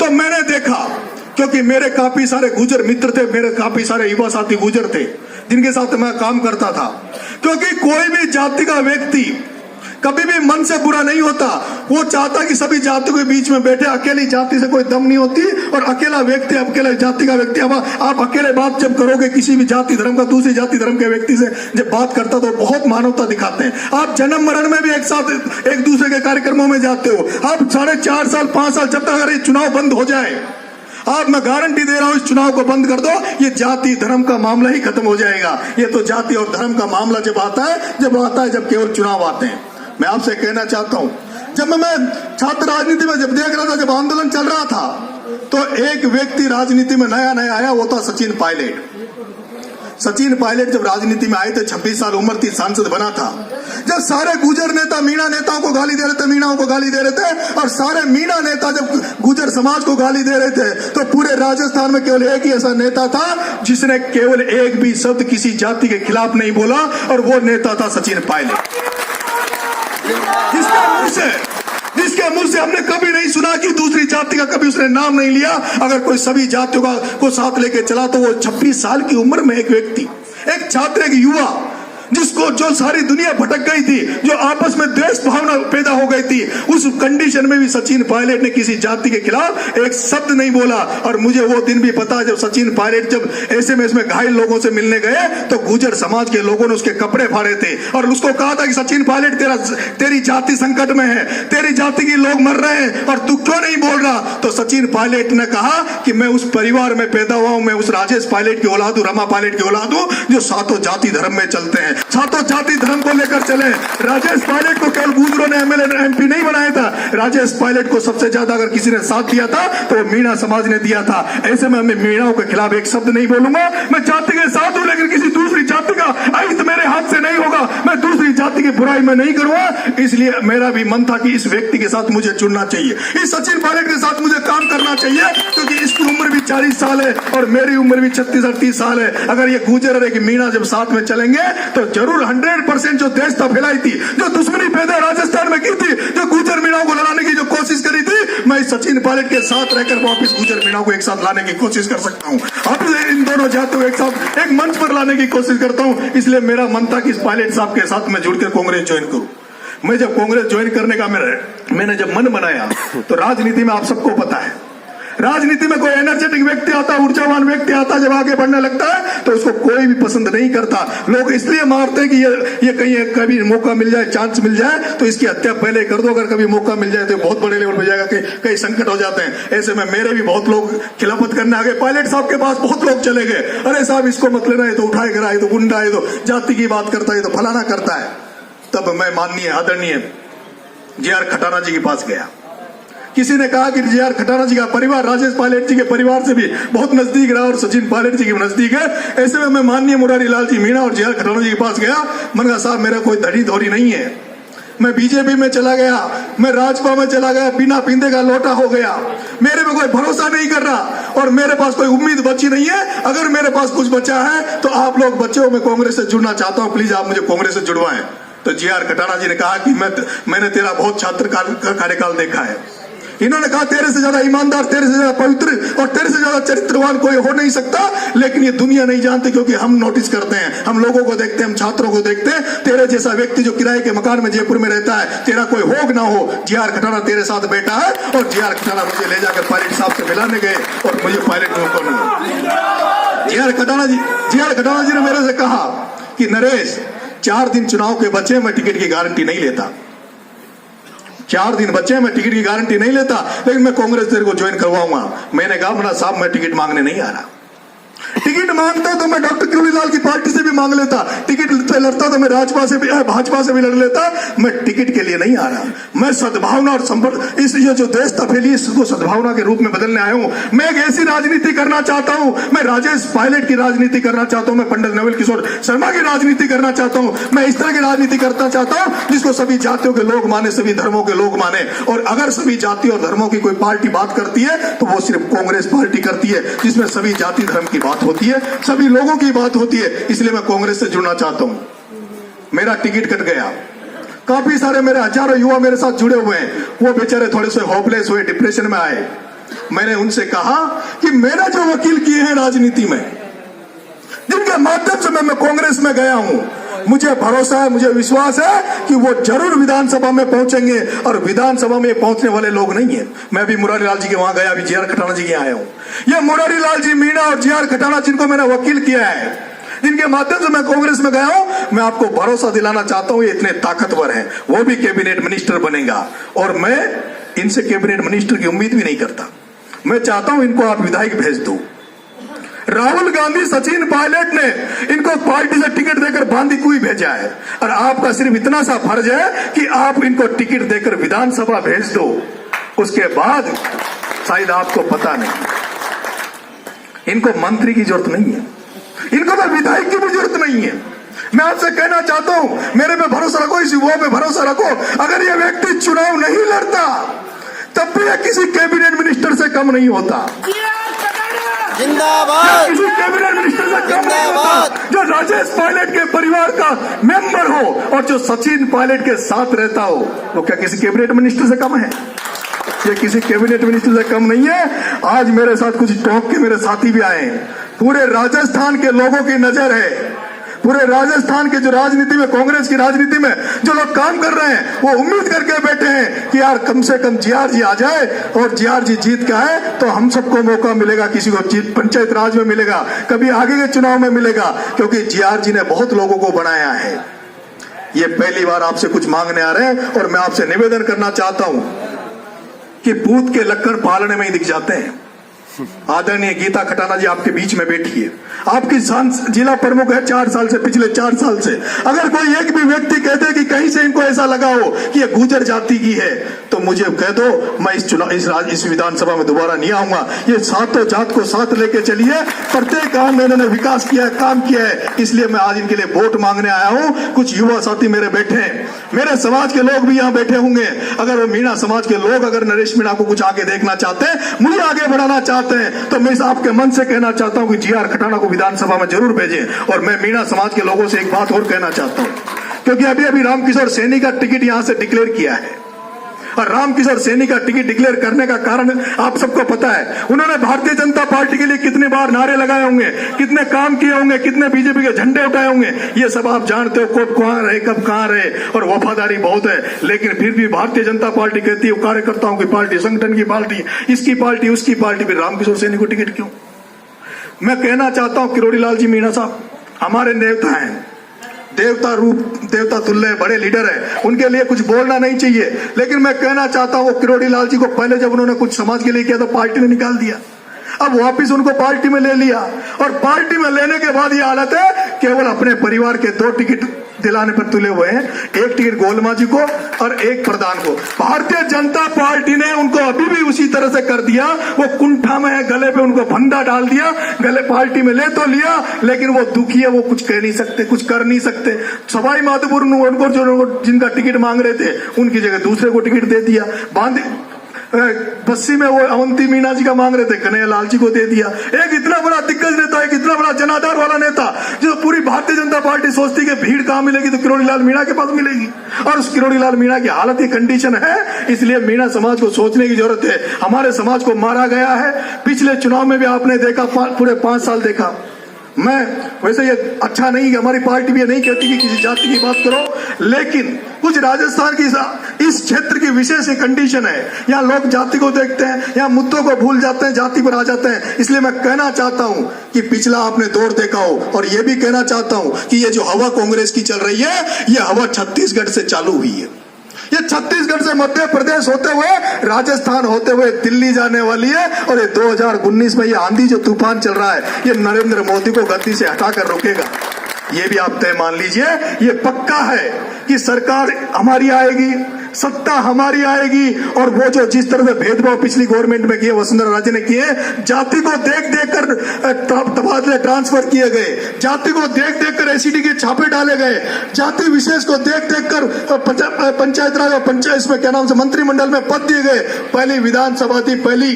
तो मैंने देखा, क्योंकि मेरे काफी सारे गुजर मित्र थे, मेरे काफी सारे युवा साथी गुजर थे जिनके साथ मैं काम करता था, क्योंकि कोई भी जाति का व्यक्ति कभी भी मन से बुरा नहीं होता। वो चाहता कि सभी जातियों के बीच में बैठे। अकेली जाति से कोई दम नहीं होती, और अकेला व्यक्ति, अकेले जाति का व्यक्ति, अब आप अकेले बात जब करोगे किसी भी जाति धर्म का, दूसरी जाति धर्म के व्यक्ति से जब बात करता तो बहुत मानवता दिखाते हैं। आप जन्म मरण में भी एक साथ एक दूसरे के कार्यक्रमों में जाते हो। आप 4.5 साल 5 साल जब तक अगर ये चुनाव बंद हो जाए, आप, मैं गारंटी दे रहा हूं, इस चुनाव को बंद कर दो, ये जाति धर्म का मामला ही खत्म हो जाएगा। ये तो जाति और धर्म का मामला जब आता है जब केवल चुनाव आते हैं। मैं आपसे कहना चाहता हूं, जब मैं छात्र राजनीति में जब देख रहा था, जब आंदोलन चल रहा था, तो एक व्यक्ति राजनीति में नया नया आया, वो था सचिन पायलट। सचिन पायलट जब राजनीति में आए थे, 26 साल उम्र थी, सांसद बना था। जब सारे गुजर नेता मीणा नेताओं को गाली दे रहे थे, मीणाओं को गाली दे रहे थे, और सारे मीणा नेता जब गुजर समाज को गाली दे रहे थे, तो पूरे राजस्थान में केवल एक ही ऐसा नेता था जिसने केवल एक भी शब्द किसी जाति के खिलाफ नहीं बोला, और वो नेता था सचिन पायलट। जिसके मुंह से हमने कभी नहीं सुना कि दूसरी जाति का कभी उसने नाम नहीं लिया। अगर कोई सभी जातियों को साथ लेके चला, तो वो 26 साल की उम्र में एक व्यक्ति, एक छात्र, एक युवा, जिसको जो सारी दुनिया भटक गई थी, जो आपस में द्वेष भावना पैदा हो गई थी, उस कंडीशन में भी सचिन पायलट ने किसी जाति के खिलाफ एक शब्द नहीं बोला। और मुझे वो दिन भी पता है, जब सचिन पायलट जब एसएमएस में घायल लोगों से मिलने गए, तो गुजर समाज के लोगों ने उसके कपड़े फाड़े थे और उसको कहा था कि सचिन पायलट, तेरी जाति संकट में है, तेरी जाति के लोग मर रहे हैं और तू क्यों नहीं बोल रहा। तो सचिन पायलट ने कहा कि मैं उस परिवार में पैदा हुआ हूं, मैं उस राजेश पायलट की औलाद हूं, रमा पायलट की औलाद हूं, जो सातों जाति धर्म में चलते हैं, सातों जाति धर्म को लेकर चले। राजेश पायलट को केवल गुजरों ने एमएलए एमपी नहीं बनाया था, राजेश पायलट को सबसे ज्यादा अगर किसी ने साथ दिया था तो मीणा समाज ने दिया था। ऐसे में मैं मीणाओं के खिलाफ एक शब्द नहीं बोलूंगा। मैं जाति के साथ हूं, लेकिन किसी दूसरी जाति का अहित मेरे हाथ से नहीं होगा। मैं दूसरी जाति की बुराई में नहीं करूंगा। इसलिए मेरा भी मन था कि इस व्यक्ति के साथ मुझे चुनना चाहिए, इस सचिन पायलट के साथ मुझे काम करना चाहिए, क्योंकि इसकी उम्र भी 40 साल है और मेरी उम्र भी 36-38 साल है। अगर ये गुजर और मीणा जब साथ में चलेंगे तो जरूर 100% जो देशता फैलाई थी, जो दुश्मनी पैदा राजस्थान में की थी, जो गुजर मीणाओं को लड़ाने की जो कोशिश करी थी, मैं सचिन पायलट के साथ रहकर वापिस गुजर मीणाओं को एक साथ लाने की कोशिश कर सकता हूं। अब इन दोनों जातियों को एक साथ एक मंच पर लाने की कोशिश करता हूं। इसलिए मेरा मन था कि इस पायलट साहब के साथ मैं जुड़कर कांग्रेस ज्वाइन करूं। मैं जब कांग्रेस ज्वाइन करने का मैंने जब मन बनाया, तो राजनीति में आप सबको पता है, राजनीति में कोई एनर्जेटिक व्यक्ति आता, ऊर्जावान व्यक्ति आता, जब आगे बढ़ने लगता है तो उसको कोई भी पसंद नहीं करता। लोग इसलिए मारते हैं कि ये कहीं कभी मौका मिल जाए, चांस मिल जाए तो इसकी हत्या पहले कर दो। अगर कभी मौका मिल जाए तो बहुत बड़े लेवल पे जाएगा, कई संकट हो जाते हैं। ऐसे में मेरे भी बहुत लोग खिलाफत करने आ गए। पायलट साहब के पास बहुत लोग चले गए, अरे साहब इसको मत लेना, है तो उठाए गिरा, है तो गुंडा, है तो जाति की बात करता है, तो फलाना करता है। तब मैं माननीय आदरणीय जे.आर. खटाना जी के पास गया। किसी ने कहा कि जे.आर. खटाना जी का परिवार राजेश पायलट जी के परिवार से भी बहुत नजदीक रहा और सचिन पायलट जी के नजदीक है। ऐसे में मैं माननीय मुरारी लाल जी मीणा और जे.आर. खटाना जी के पास गया। मैंने कहा साहब मेरा कोई धड़ी धोरी नहीं है, मैं बीजेपी में चला गया, मैं राजपा में चला गया, बिना पींदे का लोटा हो गया, मेरे में कोई भरोसा नहीं कर रहा और मेरे पास कोई उम्मीद बची नहीं है। अगर मेरे पास कुछ बचा है तो आप लोग बच्चे हो, मैं कांग्रेस से जुड़ना चाहता हूं, प्लीज आप मुझे कांग्रेस से जुड़वाएं। तो जे.आर. खटाना जी ने कहा कि मैंने तेरा बहुत छात्र कार्यकाल देखा है। इन्होंने कहा तेरे से ज्यादा ईमानदार, तेरे से ज्यादा पवित्र और तेरे से ज्यादा चरित्रवान कोई हो नहीं सकता, लेकिन ये दुनिया नहीं जानती, क्योंकि हम नोटिस करते हैं, हम लोगों को देखते हैं, हम छात्रों को देखते हैं। तेरे जैसा व्यक्ति जो किराए के मकान में जयपुर में रहता है, तेरा कोई हो ना हो, जे.आर. खटाना तेरे साथ बैठा है। और जे.आर. खटाना मुझे ले जाकर पायलट साहब से मिलाने गए और मुझे पायलट में करने। जे.आर. खटाना जी ने मेरे से कहा कि नरेश 4 दिन चुनाव के बचे, मैं टिकट की गारंटी नहीं लेता, 4 दिन बच्चे, मैं टिकट की गारंटी नहीं लेता, लेकिन मैं कांग्रेस तेरे को ज्वाइन करवाऊंगा। मैंने कहा मेरा साहब मैं टिकट मांगने नहीं आ रहा, टिकट मांगता तो मैं डॉक्टर किरोड़ीलाल की पार्टी से भी मांग लेता, टिकट लड़ता तो मैं भाजपा से भी लड़ लेता, मैं टिकट के लिए नहीं आ रहा। मैं सद्भावना और संपर्क, इस ये जो देश फैली इसको सद्भावना के रूप में बदलने आया हूं। मैं एक ऐसी राजनीति करना चाहता हूं, मैं राजेश पायलट की राजनीति करना चाहता हूं, मैं पंडित नवल किशोर शर्मा की राजनीति करना चाहता हूं, मैं इस तरह की राजनीति करना चाहता हूं जिसको सभी जातियों के लोग माने, सभी धर्मों के लोग माने। और अगर सभी जाति और धर्मों की कोई पार्टी बात करती है तो वो सिर्फ कांग्रेस पार्टी करती है, जिसमें सभी जाति धर्म की बात होती है, सभी लोगों की बात होती है। इसलिए मैं कांग्रेस से जुड़ना चाहता हूं। मेरा टिकट कट गया, काफी सारे मेरे हजारों युवा मेरे साथ जुड़े हुए हैं, वो बेचारे थोड़े से होपलेस हुए, डिप्रेशन में आए। मैंने उनसे कहा कि मैंने जो वकील किए हैं राजनीति में, जिनके माध्यम से मैं कांग्रेस में गया हूं, मुझे भरोसा है, मुझे विश्वास है कि वो जरूर विधानसभा में पहुंचेंगे। और विधानसभा में पहुंचने वाले लोग नहीं है। मैं भी मुरारी लाल जी के वहां गया, अभी जी आर खटाना जी के आया हूं। ये मुरारी लाल जी मीणा और जी आर खटाना जिनको मैंने वकील किया है, जिनके माध्यम से मैं कांग्रेस में गया हूं, मैं आपको भरोसा दिलाना चाहता हूं ये इतने ताकतवर हैं। वो भी कैबिनेट मिनिस्टर बनेगा और मैं इनसे कैबिनेट मिनिस्टर की उम्मीद भी नहीं करता। मैं चाहता हूं इनको आप विधायक भेज दो। राहुल गांधी, सचिन पायलट ने इनको पार्टी से टिकट देकर बांदीकुई भेजा है और आपका सिर्फ इतना सा फर्ज है कि आप इनको टिकट देकर विधानसभा भेज दो। उसके बाद शायद आपको पता नहीं, इनको मंत्री की जरूरत नहीं है, इनको तो विधायक की भी जरूरत नहीं है। मैं आपसे कहना चाहता हूं, मेरे पे भरोसा रखो, इस युवा पे भरोसा रखो। अगर ये व्यक्ति चुनाव नहीं लड़ता तब भी ये किसी कैबिनेट मिनिस्टर से कम नहीं होता। जिंदाबाद। किसी कैबिनेट मिनिस्टर से कम नहीं होता। जो राजेश पायलट के परिवार का मेंबर हो और जो सचिन पायलट के साथ रहता हो, वो क्या किसी कैबिनेट मिनिस्टर से कम है? ये किसी कैबिनेट मिनिस्टर से कम नहीं है। आज मेरे साथ कुछ टॉप के मेरे साथी भी आए हैं। पूरे राजस्थान के लोगों की नजर है, पूरे राजस्थान के जो राजनीति में, कांग्रेस की राजनीति में जो लोग काम कर रहे हैं, वो उम्मीद करके बैठे हैं कि यार कम से कम जीआर जी आ जाए और जीआर जी जीत के आए तो हम सबको मौका मिलेगा, किसी को पंचायत राज में मिलेगा, कभी आगे के चुनाव में मिलेगा, क्योंकि जीआर जी ने बहुत लोगों को बनाया है। ये पहली बार आपसे कुछ मांगने आ रहे हैं और मैं आपसे निवेदन करना चाहता हूं कि पूत के लक्कड़ पालने में ही दिख जाते हैं। आदरणीय गीता खटाना जी आपके बीच में बैठी है, आपकी जिला प्रमुख है 4 साल से, पिछले 4 साल से। अगर कोई एक भी व्यक्ति कहते कि कहीं से इनको ऐसा लगा हो कि ये गुर्जर जाति की है तो मुझे कह दो, मैं इस विधानसभा में दोबारा नहीं आऊंगा। ये सातों जात को साथ लेके चलिए। प्रत्येक काम में इन्होंने विकास किया है, काम किया है, इसलिए मैं आज इनके लिए वोट मांगने आया हूं। कुछ युवा साथी मेरे बैठे हैं, मेरे समाज के लोग भी यहाँ बैठे होंगे। अगर वो मीणा समाज के लोग अगर नरेश मीणा को कुछ आगे देखना चाहते हैं, मुझे आगे बढ़ाना चाहते हैं, तो मैं इस आपके मन से कहना चाहता हूं कि जीआर खटाना को विधानसभा में जरूर भेजें। और मैं मीणा समाज के लोगों से एक बात और कहना चाहता हूं, क्योंकि अभी रामकिशोर सैनी का टिकट यहां से डिक्लेयर किया है और रामकिशोर सैनी का टिकट डिक्लेयर करने का कारण आप सबको पता है। उन्होंने भारतीय जनता पार्टी के लिए कितने बार नारे लगाए होंगे, कितने काम किए होंगे, कितने बीजेपी के झंडे उठाए होंगे, ये सब आप जानते हो। कब कहां रहे, कब कहां रहे, और वफादारी बहुत है। लेकिन फिर भी भारतीय जनता पार्टी कहती है कार्यकर्ताओं की पार्टी, संगठन की पार्टी, इसकी पार्टी, उसकी पार्टी, फिर रामकिशोर सैनी को टिकट क्यों? मैं कहना चाहता हूं किरोड़ी लाल जी मीणा साहब हमारे नेता हैं, देवता रूप, देवता तुल्य बड़े लीडर है, उनके लिए कुछ बोलना नहीं चाहिए। लेकिन मैं कहना चाहता हूं किरोड़ी लाल जी को पहले जब उन्होंने कुछ समाज के लिए किया तो पार्टी ने निकाल दिया, अब वापिस उनको पार्टी में ले लिया और पार्टी में लेने के बाद ये हालत है केवल अपने परिवार के 2 टिकट दिलाने पर तुले हुए हैं। एक टिकट गोलमा जी को और एक प्रधान को। भारतीय जनता पार्टी ने उनको अभी भी उसी तरह से कर दिया। वो कुंठा में है, गले पे उनको फंदा डाल दिया, गले पार्टी में ले तो लिया लेकिन वो दुखी है, वो कुछ कह नहीं सकते, कुछ कर नहीं सकते। सवाई माधोपुर उनको जो जिनका टिकट मांग रहे थे उनकी जगह दूसरे को टिकट दे दिया। बस्सी में वो अवंती मीणा जी का मांग रहे थे, कन्हैया लाल जी को दे दिया। एक इतना बड़ा दिग्गज नेता, एक इतना बड़ा जनाधार वाला नेता, जो पूरी भारतीय जनता पार्टी सोचती है भीड़ कहां मिलेगी तो किरोड़ी लाल मीणा के पास मिलेगी। और उस किरोड़ी लाल मीणा की हालत, ये कंडीशन है, इसलिए मीणा समाज को सोचने की जरूरत है। हमारे समाज को मारा गया है, पिछले चुनाव में भी आपने देखा, पूरे 5 साल देखा। मैं वैसे ये अच्छा नहीं कि हमारी पार्टी भी ये नहीं कहती कि किसी जाति की बात करो, लेकिन कुछ राजस्थान की इस क्षेत्र की विशेष कंडीशन है, यहाँ लोग जाति को देखते हैं, यहाँ मुद्दों को भूल जाते हैं, जाति पर आ जाते हैं। इसलिए मैं कहना चाहता हूं कि पिछला आपने दौर देखा हो, और ये भी कहना चाहता हूं कि ये जो हवा कांग्रेस की चल रही है, ये हवा छत्तीसगढ़ से चालू हुई है। ये छत्तीसगढ़ से मध्य प्रदेश होते हुए, राजस्थान होते हुए दिल्ली जाने वाली है। और ये 2019 में ये आंधी जो तूफान चल रहा है, ये नरेंद्र मोदी को गद्दी से हटाकर रोकेगा। ये भी आप तय मान लीजिए, ये पक्का है कि सरकार हमारी आएगी, सत्ता हमारी आएगी। और वो जो जिस तरह से भेदभाव पिछली गवर्नमेंट में किए, वसुंधरा राजे ने किए, जाति को देख देख कर तबादले ट्रांसफर किए गए, जाति को देख देख कर एसीडी के छापे डाले गए, जाति विशेष को देख देख कर पंचायत राज और पंचायत इसमें क्या नाम से मंत्रिमंडल में पद दिए गए। पहली विधानसभा थी, पहली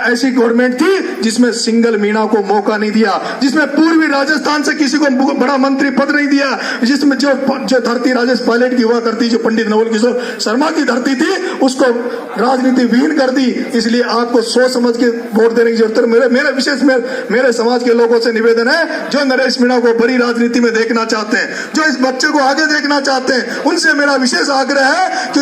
ऐसी गवर्नमेंट थी जिसमें सिंगल मीणा को मौका नहीं दिया, जिसमें पूर्वी राजस्थान से किसी को बड़ा मंत्री पद नहीं दिया, जिसमें जो धरती राजेश पायलट की हुआ करती, जो पंडित नवल किशोर शर्मा की धरती थी उसको राजनीति विहीन कर दी। इसलिए आपको सोच समझ के वोट देने की जरूरत है। मेरे विशेष मेरे समाज के लोगों से निवेदन है जो नरेश मीणा को बड़ी राजनीति में देखना चाहते हैं, जो इस बच्चे को आगे देखना चाहते हैं, उनसे मेरा विशेष आग्रह है कि